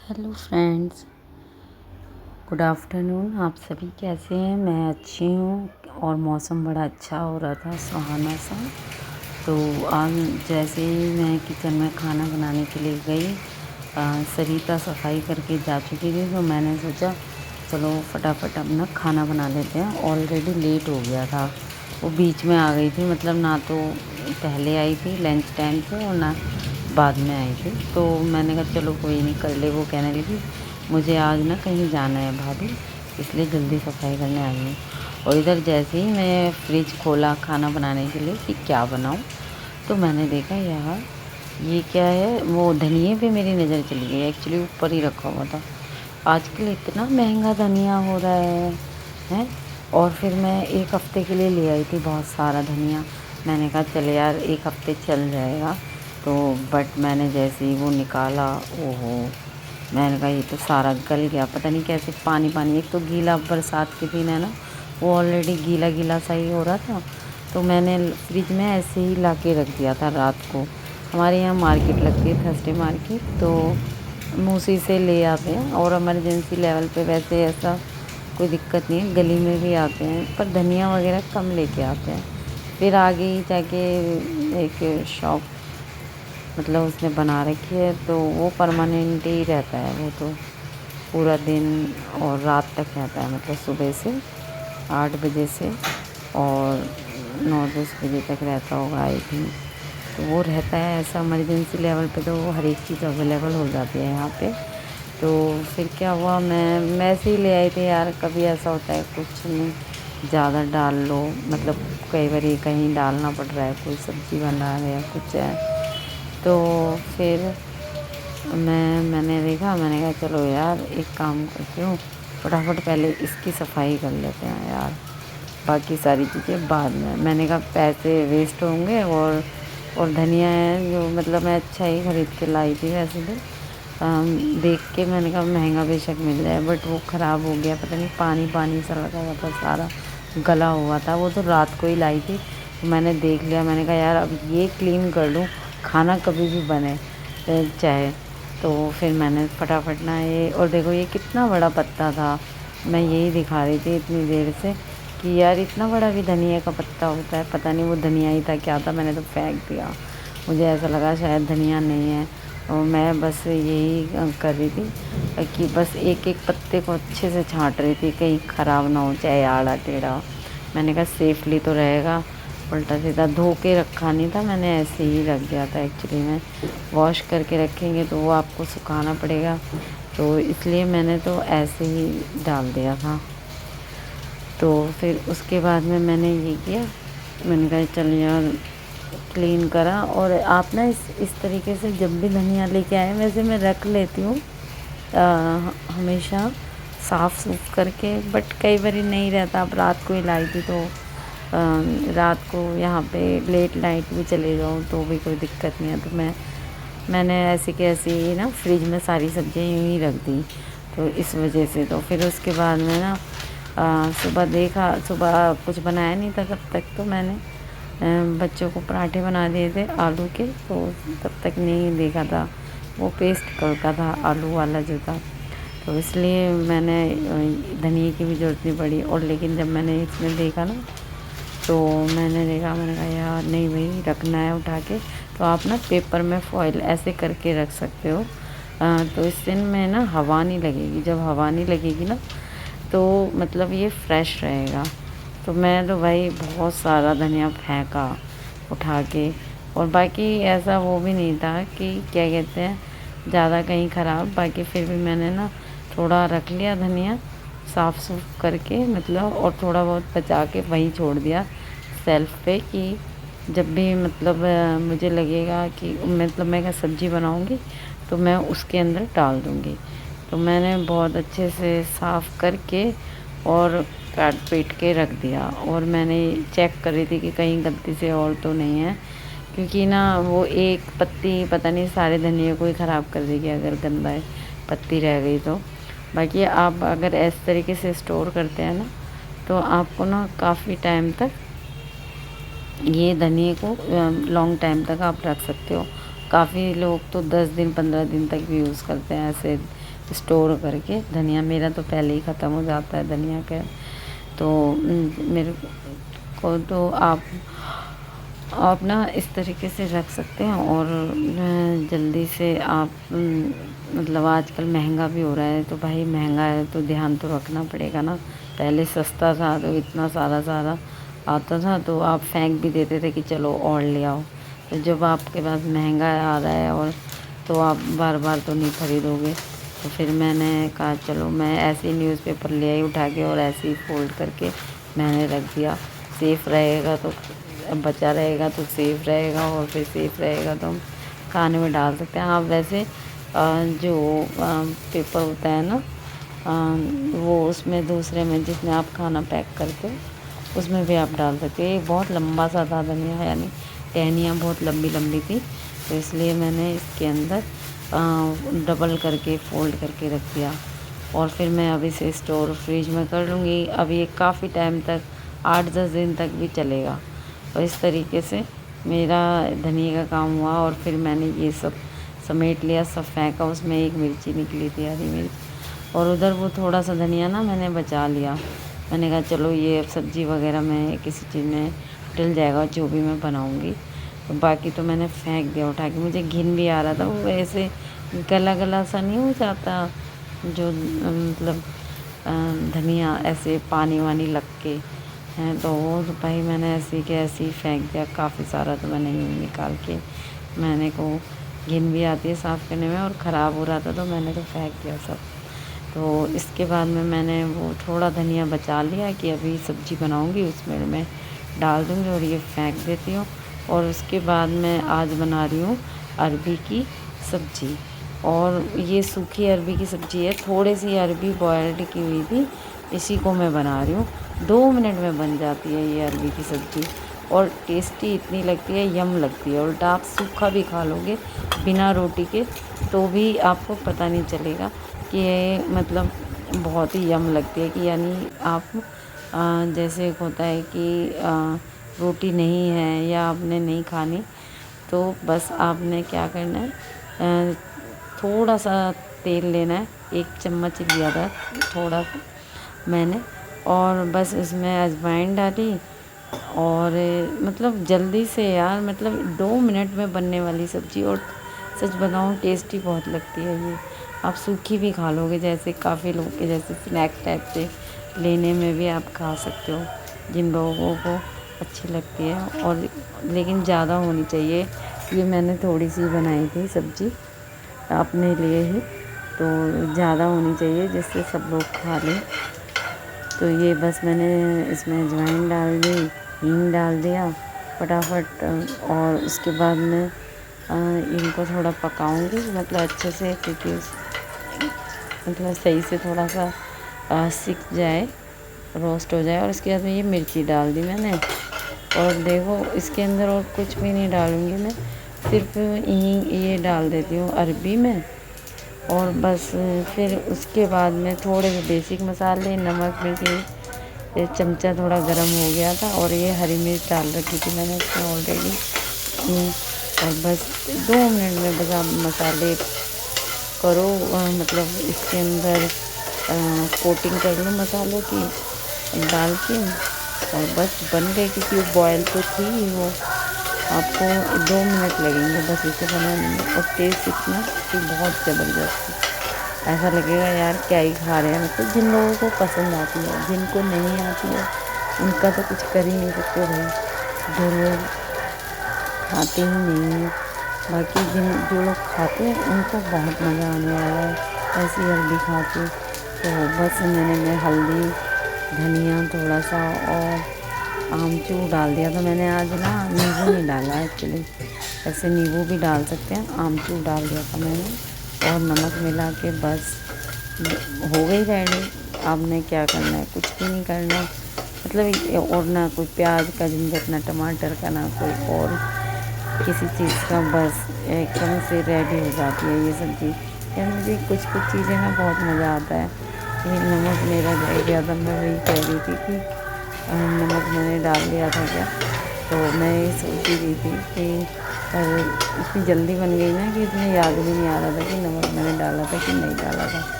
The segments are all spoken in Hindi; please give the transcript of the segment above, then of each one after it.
Hello friends, good afternoon. आप सभी कैसे हैं? मैं अच्छी हूँ और मौसम बड़ा अच्छा हो रहा था, सुहाना सा। तो आज जैसे ही मैं किचन में खाना बनाने के लिए गई, सरिता सफाई करके जा चुकी थी, तो मैंने सोचा चलो फटाफट अपना खाना बना लेते हैं। ऑलरेडी लेट हो गया था, वो बीच में आ गई थी, मतलब ना तो पहले आई थी लंच टाइम पे और ना बाद में आई थी। तो मैंने कहा चलो कोई नहीं, कर ले। वो कहने लगी मुझे आज ना कहीं जाना है भाभी, इसलिए जल्दी सफाई करने आई हूँ। और इधर जैसे ही मैं फ्रिज खोला खाना बनाने के लिए कि क्या बनाऊँ, तो मैंने देखा यार ये क्या है, वो धनिए पे मेरी नज़र चली गई। एक्चुअली ऊपर ही रखा हुआ था। आजकल इतना महंगा धनिया हो रहा है हैं। और फिर मैं एक हफ़्ते के लिए ले आई थी बहुत सारा धनिया। मैंने कहा चल यार एक हफ़्ते चल जाएगा। तो बट मैंने जैसे ही वो निकाला, ओहो, मैंने कहा ये तो सारा गल गया। पता नहीं कैसे पानी पानी, एक तो गीला, बरसात के दिन है ना, वो ऑलरेडी गीला गीला सा ही हो रहा था। तो मैंने फ्रिज में ऐसे ही ला के रख दिया था रात को। हमारे यहाँ मार्केट लगती है, थर्सडे मार्केट, तो हम उसी से ले आते हैं। और इमरजेंसी लेवल पे वैसे ऐसा कोई दिक्कत नहीं है, गली में भी आते हैं, पर धनिया वगैरह कम लेके आते हैं। फिर आगे ही जाके एक शॉप, मतलब उसने बना रखी है, तो वो परमानेंट ही रहता है। वो तो पूरा दिन और रात तक रहता है, मतलब सुबह से 8 बजे से और 9-10 बजे तक रहता होगा आई थिंक। तो वो रहता है ऐसा इमरजेंसी लेवल पे, तो वो हर एक चीज़ अवेलेबल हो जाती है यहाँ पे। तो फिर क्या हुआ, मैं ऐसे ही ले आई थी यार। कभी ऐसा होता है कुछ नहीं ज़्यादा डाल लो, मतलब कई बार कहीं डालना पड़ रहा है, कोई सब्ज़ी बना रहे या कुछ है। तो फिर मैंने देखा, मैंने कहा चलो यार एक काम करती हूँ, फटाफट पहले इसकी सफाई कर लेते हैं यार, बाकी सारी चीज़ें बाद में। मैंने कहा पैसे वेस्ट होंगे। और धनिया है जो, मतलब मैं अच्छा ही ख़रीद के लाई थी वैसे तो। देख के मैंने कहा महंगा बेशक मिल जाए, बट वो ख़राब हो गया। पता नहीं पानी पानी सा लगा हुआ था, सारा गला हुआ था। वो तो रात को ही लाई थी, तो मैंने देख लिया। मैंने कहा यार अब ये क्लीन कर लूँ, खाना कभी भी बने चाहे। तो फिर मैंने फटाफट ना ये, और देखो ये कितना बड़ा पत्ता था। मैं यही दिखा रही थी इतनी देर से कि यार इतना बड़ा भी धनिया का पत्ता होता है। पता नहीं वो धनिया ही था क्या था, मैंने तो फेंक दिया। मुझे ऐसा लगा शायद धनिया नहीं है। और मैं बस यही कर रही थी कि बस एक एक पत्ते को अच्छे से छाँट रही थी, कहीं ख़राब ना हो, चाहे आड़ा टेढ़ा। मैंने कहा सेफली तो रहेगा। उल्टा सीधा धो के रखा नहीं था मैंने, ऐसे ही रख दिया था। एक्चुअली में वॉश करके रखेंगे तो वो आपको सुखाना पड़ेगा, तो इसलिए मैंने तो ऐसे ही डाल दिया था। तो फिर उसके बाद में मैंने ये किया, मैंने कहा चल यार क्लीन करा। और आप ना इस तरीके से जब भी धनिया लेके आए, वैसे मैं रख लेती हूँ हमेशा साफ़ सूफ करके, बट कई बार नहीं रहता। अब रात को ही लाई थी, तो रात को यहाँ पे लेट नाइट भी चले जाऊँ तो भी कोई दिक्कत नहीं है। तो मैंने ऐसे कि ऐसे ही ना फ्रिज में सारी सब्ज़ियाँ यूँ ही रख दी, तो इस वजह से। तो फिर उसके बाद में ना सुबह देखा, सुबह कुछ बनाया नहीं था तब तक, तो मैंने बच्चों को पराठे बना दिए थे आलू के, तो तब तक नहीं देखा था वो पेस्ट का था आलू वाला जो था। तो इसलिए मैंने धनिया की भी ज़रूरत नहीं पड़ी। और लेकिन जब मैंने इसमें देखा ना, तो मैंने कहा यार नहीं भाई रखना है उठा के। तो आप ना पेपर में फॉइल ऐसे करके रख सकते हो, तो इससे में ना हवा नहीं लगेगी। जब हवा नहीं लगेगी ना, तो मतलब ये फ्रेश रहेगा। तो मैं तो भाई बहुत सारा धनिया फेंका उठा के। और बाकी ऐसा वो भी नहीं था कि क्या कहते हैं ज़्यादा कहीं ख़राब। बाकी फिर भी मैंने ना थोड़ा रख लिया धनिया साफ़ सूफ करके, मतलब, और थोड़ा बहुत बचा के वहीं छोड़ दिया सेल्फ पे, कि जब भी मतलब मुझे लगेगा कि मतलब मैं क्या सब्ज़ी बनाऊँगी तो मैं उसके अंदर डाल दूँगी। तो मैंने बहुत अच्छे से साफ़ करके और काट पीट के रख दिया। और मैंने चेक कर रही थी कि कहीं गलती से और तो नहीं है, क्योंकि ना वो एक पत्ती पता नहीं सारे धनिया को ही ख़राब कर देगी अगर गंदा पत्ती रह गई तो। बाकी आप अगर इस तरीके से स्टोर करते हैं ना, तो आपको ना काफ़ी टाइम तक ये धनिए को लॉन्ग टाइम तक आप रख सकते हो। काफ़ी लोग तो 10 दिन 15 दिन तक भी यूज़ करते हैं ऐसे स्टोर करके। धनिया मेरा तो पहले ही ख़त्म हो जाता है धनिया का, तो मेरे को तो आप ना इस तरीके से रख सकते हैं। और जल्दी से आप मतलब आजकल महंगा भी हो रहा है, तो भाई महंगा है तो ध्यान तो रखना पड़ेगा ना। पहले सस्ता था तो इतना सारा आता था तो आप फेंक भी देते थे कि चलो और ले आओ। तो जब आपके पास महंगा आ रहा है और तो आप बार बार तो नहीं खरीदोगे। तो फिर मैंने कहा चलो मैं ऐसे ही न्यूज़पेपर ले आई उठा के और ऐसे ही फोल्ड करके मैंने रख दिया। सेफ़ रहेगा तो बचा रहेगा तो सेफ़ रहेगा, और फिर सेफ़ रहेगा तो हम खाने में डाल सकते हैं। आप वैसे जो पेपर होता है ना, वो उसमें दूसरे में जिसमें आप खाना पैक करते हो उसमें भी आप डाल सकते हैं। ये बहुत लंबा सा था धनिया, यानी टहनियाँ बहुत लंबी लंबी थी, तो इसलिए मैंने इसके अंदर डबल करके फ़ोल्ड करके रख दिया। और फिर मैं अभी इसे स्टोर फ्रिज में कर लूँगी। अब ये काफ़ी टाइम तक 8-10 दिन तक भी चलेगा। और इस तरीके से मेरा धनिया का काम हुआ। और फिर मैंने ये सब समेट लिया, सब फेंका। उसमें एक मिर्ची निकली थी, हरी मिर्च, और उधर वो थोड़ा सा धनिया ना मैंने बचा लिया। मैंने कहा चलो ये सब्ज़ी वगैरह में किसी चीज़ में डल जाएगा जो भी मैं बनाऊँगी। तो बाकी तो मैंने फेंक दिया उठा के। मुझे घिन भी आ रहा था, वो ऐसे गला गला सा नहीं हो जाता जो मतलब धनिया ऐसे पानी वानी लग के हैं, तो वो तो भाई मैंने ऐसे कि ऐसे ही फेंक दिया काफ़ी सारा। तो मैंने यूँ निकाल के, मैंने को घिन भी आती है साफ़ करने में, और ख़राब हो रहा था तो मैंने तो फेंक दिया सब। तो इसके बाद में मैंने वो थोड़ा धनिया बचा लिया कि अभी सब्ज़ी बनाऊँगी उसमें मैं डाल दूँगी, और ये फेंक देती हूँ। और उसके बाद मैं आज बना रही हूँ अरबी की सब्ज़ी। और ये सूखी अरबी की सब्ज़ी है, थोड़ी सी अरबी बॉयल्ड की हुई थी, इसी को मैं बना रही हूँ। 2 मिनट में बन जाती है ये अरबी की सब्ज़ी, और टेस्टी इतनी लगती है, यम लगती है। उल्टा आप सूखा भी खा लोगे बिना रोटी के तो भी आपको पता नहीं चलेगा कि ये मतलब बहुत ही यम लगती है। कि यानी आप जैसे एक होता है कि रोटी नहीं है या आपने नहीं खानी, तो बस आपने क्या करना है, थोड़ा सा तेल लेना है, 1 चम्मच लिया था थोड़ा सा मैंने, और बस इसमें अजवाइन डाली। और मतलब जल्दी से यार, मतलब 2 मिनट में बनने वाली सब्ज़ी, और सच बताऊँ टेस्टी बहुत लगती है ये। आप सूखी भी खा लोगे, जैसे काफ़ी लोग के जैसे स्नैक टाइप से लेने में भी आप खा सकते हो, जिन लोगों को अच्छी लगती है। और लेकिन ज़्यादा होनी चाहिए। ये मैंने थोड़ी सी बनाई थी सब्ज़ी अपने लिए ही, तो ज़्यादा होनी चाहिए जिससे सब लोग खा लें। तो ये बस मैंने इसमें अजवाइन डाल दी, हींग डाल दिया फटाफट। और उसके बाद मैं इनको थोड़ा पकाऊंगी, मतलब अच्छे से, क्योंकि मतलब सही से थोड़ा सा सिक जाए, रोस्ट हो जाए। और इसके बाद में ये मिर्ची डाल दी मैंने। और देखो इसके अंदर और कुछ भी नहीं डालूँगी मैं, सिर्फ ये डाल देती हूँ अरबी में। और बस फिर उसके बाद में थोड़े से बेसिक मसाले, नमक, मिर्ची, चमचा थोड़ा गरम हो गया था, और ये हरी मिर्च डाल रखी थी मैंने उसमें ऑलरेडी। और बस 2 मिनट में बस आप मसाले करो, मतलब इसके अंदर कोटिंग कर लो मसालों की डाल के, और बस बन गई। क्योंकि वो बॉयल तो थी वो, आपको 2 मिनट लगेंगे बस इसे बनाने में। और टेस्ट इतना कि बहुत ज़बरदस्त, ऐसा लगेगा यार क्या ही खा रहे हैं। मतलब जिन लोगों को पसंद आती है, जिनको नहीं आती है उनका तो कुछ कर ही नहीं सकते भाई, जो लोग खाते ही नहीं हैं। बाकी जो लोग खाते हैं उनको बहुत मज़ा आने वाला है ऐसी हल्दी खा के। तो बस मैंने हल्दी, धनिया थोड़ा सा और आमचूर डाल दिया था मैंने। आज ना नींबू नहीं डाला एक्चुअली, ऐसे नींबू भी डाल सकते हैं, आमचूर डाल दिया था मैंने। और नमक मिला के बस हो गई रेडी। आपने क्या करना है, कुछ भी नहीं करना, मतलब और ना कोई प्याज का झंझट, ना टमाटर का, ना कोई और किसी चीज़ का, बस एकदम से रेडी हो जाती है ये सब्ज़ी। यार मुझे कुछ चीज़ें ना बहुत मज़ा आता है। ये नमक मेरा रह गया था, मैं वही कह रही थी कि नमक मैंने डाल दिया था क्या। तो मैं ये सोच ही रही थी कि इतनी जल्दी बन गई ना कि इसमें याद भी नहीं आ रहा था कि नमक मैंने डाला था कि नहीं डाला था।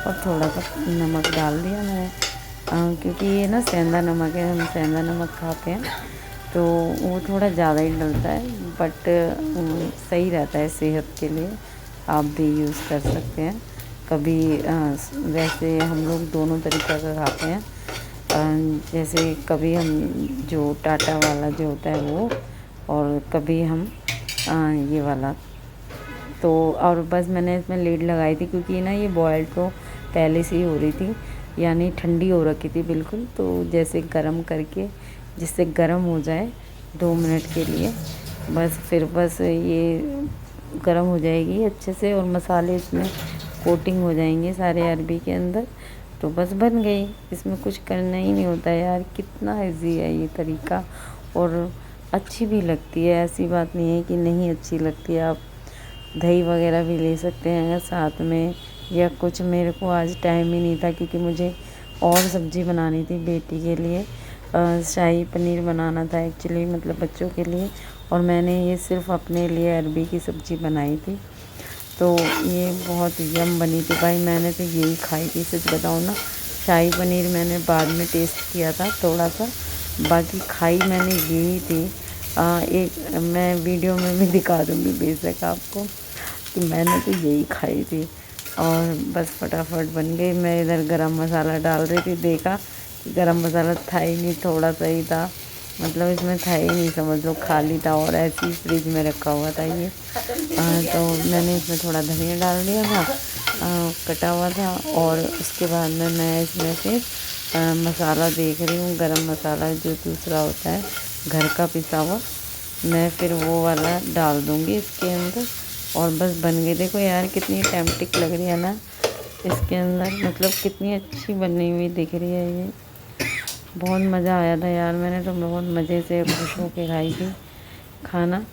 और थोड़ा सा नमक डाल दिया मैंने, क्योंकि ये ना सेंधा नमक है, हम सेंधा नमक खाते हैं तो वो थोड़ा ज़्यादा ही डलता है, बट सही रहता है सेहत के लिए, आप भी यूज़ कर सकते हैं कभी। वैसे हम लोग दोनों तरीक़े का खाते हैं, जैसे कभी हम जो टाटा वाला जो होता है वो, और कभी हम ये वाला। तो और बस मैंने इसमें लीड लगाई थी, क्योंकि ना ये बॉयल तो पहले से ही हो रही थी, यानी ठंडी हो रखी थी बिल्कुल। तो जैसे गरम करके, जिससे गरम हो जाए 2 मिनट के लिए, बस फिर बस ये गरम हो जाएगी अच्छे से और मसाले इसमें कोटिंग हो जाएंगे सारे अरबी के अंदर, तो बस बन गई। इसमें कुछ करना ही नहीं होता यार, कितना इजी है ये तरीका, और अच्छी भी लगती है, ऐसी बात नहीं है कि नहीं अच्छी लगती है। आप दही वगैरह भी ले सकते हैं साथ में, या कुछ। मेरे को आज टाइम ही नहीं था, क्योंकि मुझे और सब्ज़ी बनानी थी बेटी के लिए, शाही पनीर बनाना था एक्चुअली, मतलब बच्चों के लिए, और मैंने ये सिर्फ़ अपने लिए अरबी की सब्ज़ी बनाई थी। तो ये बहुत यम बनी थी भाई, मैंने तो यही खाई थी, सच बताऊँ ना। शाही पनीर मैंने बाद में टेस्ट किया था थोड़ा सा, बाकी खाई मैंने यही थी। एक मैं वीडियो में भी दिखा दूँगी बेशक आपको, कि मैंने तो यही खाई थी। और बस फटाफट बन गई। मैं इधर गरम मसाला डाल रही थी, देखा कि गरम मसाला था ही नहीं, थोड़ा सा ही था, मतलब इसमें था ही नहीं, समझ लो खाली था, और ऐसे ही फ्रिज में रखा हुआ था ये। तो मैंने इसमें थोड़ा धनिया डाल दिया था, कटा हुआ था, और उसके बाद में मैं इसमें से मसाला देख रही हूँ, गरम मसाला जो दूसरा होता है घर का पिसा हुआ, मैं फिर वो वाला डाल दूँगी इसके अंदर, और बस बन गई। देखो यार कितनी टेम्पटिक लग रही है ना इसके अंदर, मतलब कितनी अच्छी बनी हुई दिख रही है ये। बहुत मज़ा आया था यार, मैंने तो बहुत मज़े से खुश होके खाई थी खाना।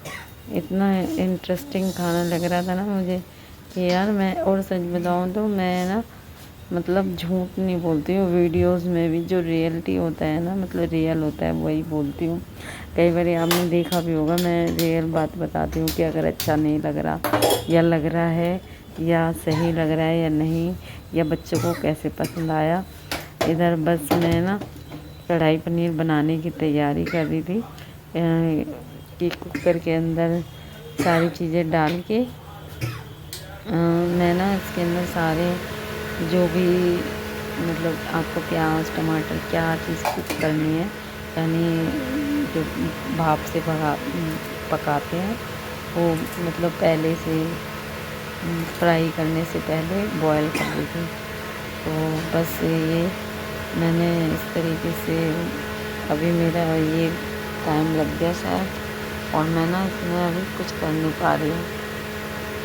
इतना इंटरेस्टिंग खाना लग रहा था ना मुझे कि यार, मैं और सच बताऊँ तो मैं ना, मतलब झूठ नहीं बोलती हूँ, वीडियोस में भी जो रियलिटी होता है ना, मतलब रियल होता है वही बोलती हूँ। कई बार आपने देखा भी होगा, मैं रियल बात बताती हूँ कि अगर अच्छा नहीं लग रहा, या लग रहा है, या सही लग रहा है या नहीं, या बच्चों को कैसे पसंद आया। इधर बस मैं ना कढ़ाई पनीर बनाने की तैयारी कर रही थी, कि कुकर के अंदर सारी चीज़ें डाल के मैं ना इसके अंदर सारे जो भी, मतलब आपको प्याज टमाटर क्या चीज़ कुक करनी है, यानी जो भाप से पकाते हैं वो, मतलब पहले से फ्राई करने से पहले बॉयल कर दी थी। तो बस ये मैंने इस तरीके से, अभी मेरा ये टाइम लग गया शायद, और मैं ना इसमें अभी कुछ कर नहीं पा रही हूँ,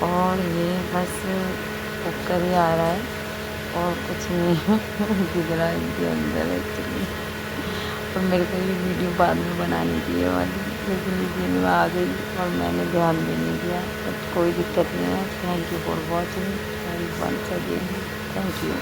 और ये बस कुकर ही आ रहा है और कुछ नहीं दिख रहा है इनके अंदर एक्चुअली। और मेरे को ये वीडियो बाद में बनानी थी ये वाली, लेकिन इसी में आ गई और मैंने ध्यान भी नहीं दिया। बट कोई दिक्कत नहीं है। Thank you for watching and once again thank you.